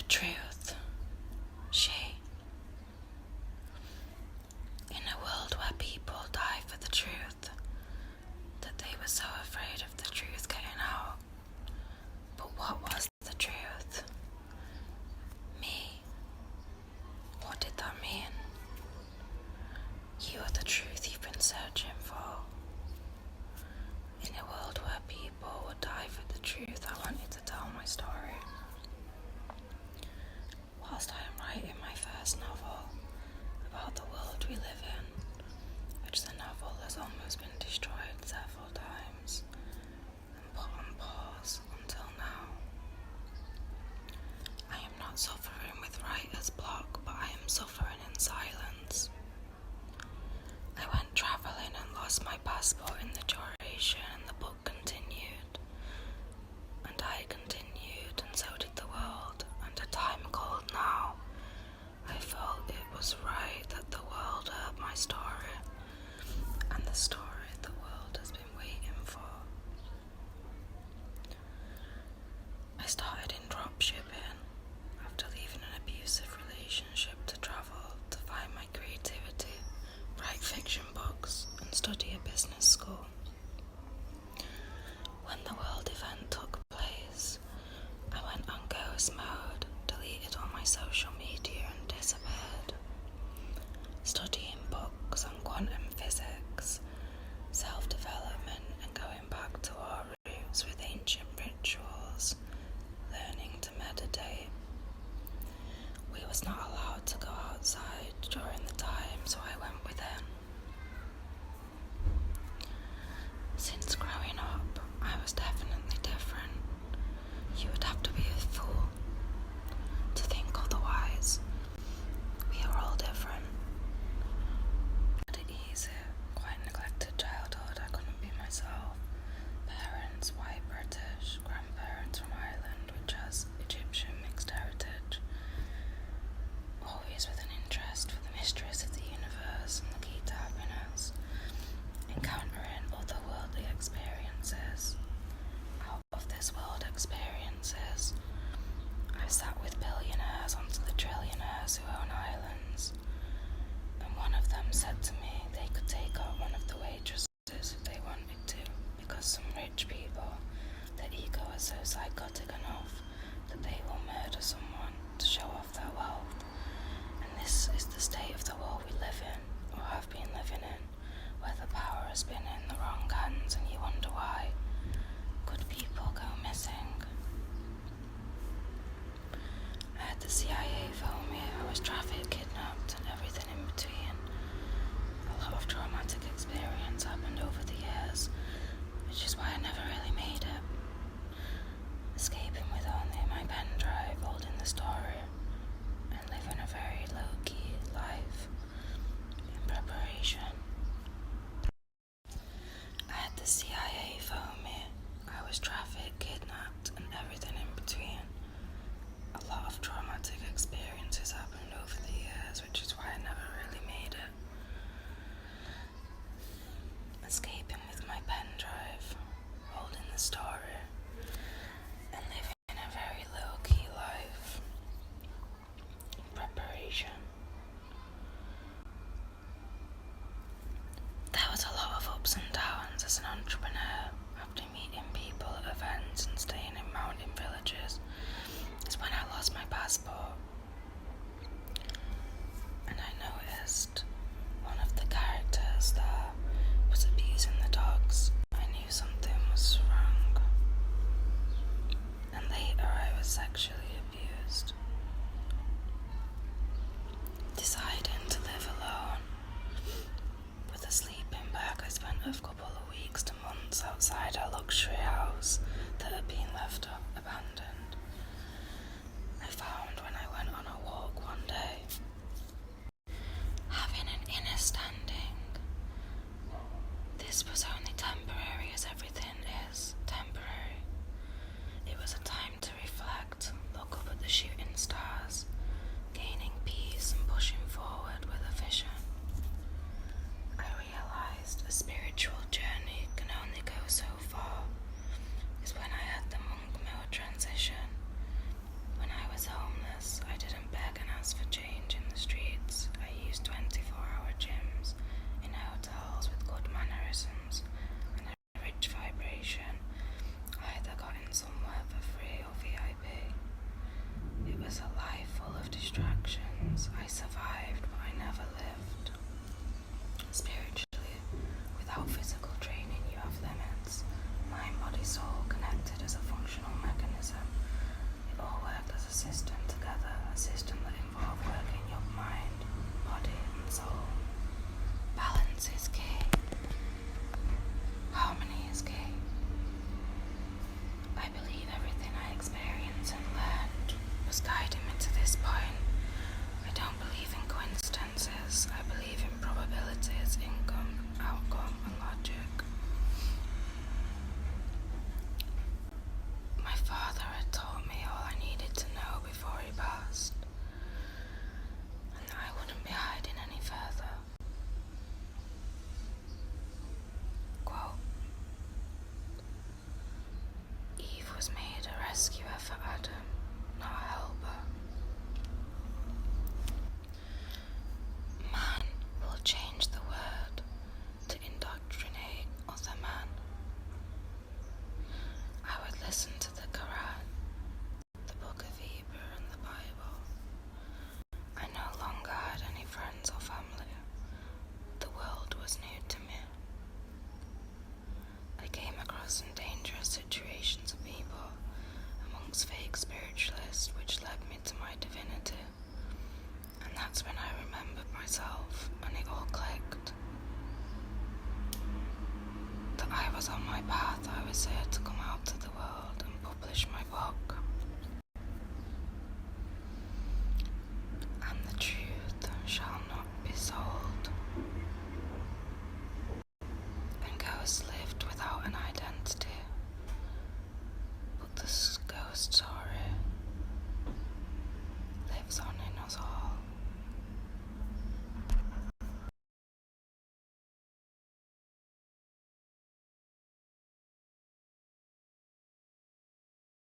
truth. She. In a world where people die for the truth, that they were so afraid of the truth getting out. But what was the truth? Me. What did that mean? You are the truth you've been searching for. In a world where people would die for the truth, I wanted to tell my story. Whilst I am writing my first novel about the world we live in, which the novel has almost been destroyed several times and put on pause until now. I am not suffering with writer's block, but I am suffering in silence. I went travelling and lost my passport in the duration, and the book continued. And I continued, and so did the world. And a time called now, I felt it was right that the world heard my story, and the story the world has been waiting for. I started in dropshipping after leaving an abusive relationship to travel, to find my creativity, write fiction books, and study a business school. When the world event took place, I went on ghost mode, deleted all my social media and disappeared. Studying books on quantum physics, self-development, and going back to our roots with ancient rituals, learning to meditate. We was not allowed to go outside during the time, so I went within. Since growing up, I was definitely different. You would have to be a fool to think otherwise. We are all different. Had it easy, quite neglected childhood, I couldn't be myself. Parents, white British, grandparents from Ireland, which has Egyptian mixed heritage. Always with an interest for the mysteries of the universe and the key to happiness. Encountering otherworldly experiences, out of this world experiences. I've sat with billionaires onto the trillionaires who own islands, and one of them said to me they could take out one of the waitresses if they wanted to, because some rich people, their ego is so psychotic enough that they will murder someone to show off their wealth. And this is the state of the world we live in, or have been living in, where the power has been in the wrong hands, and you wonder why. Good people go missing. I had the CIA phone me, I was trafficked, kidnapped, and everything in between. A lot of traumatic experience happened over the years, which is why I never really made it. Escaping with only my pen drive, holding the story, and living a very low-key life in preparation. I had the CIA phone me, I was trafficked, kidnapped, and everything in between. A lot of traumatic experiences happened over the years, which is why I never really made it. Escaping with my pen drive, holding the story, and living a very low-key life in preparation. There was a lot of ups and downs as an entrepreneur. After meeting people at events and staying in mountain villages, is when I lost my passport. And I noticed one of the characters there was abusing the dogs. I knew something was wrong. And later I was sexually abused. Deciding to live alone. With a sleeping bag, I spent a couple of weeks to months outside a luxury house that had been left abandoned. I found when I went on a walk one day, having an inner standing. This was only temporary, as everything is temporary. It was a time to reflect, look up at the shooting stars, gaining peace and pushing forward with a vision. I realized a spiritual journey can only go so far. Is when I had the monk mode transition, when I was homeless my path I was here to come out to the world and publish my book. And the truth shall not be sold. And go asleep.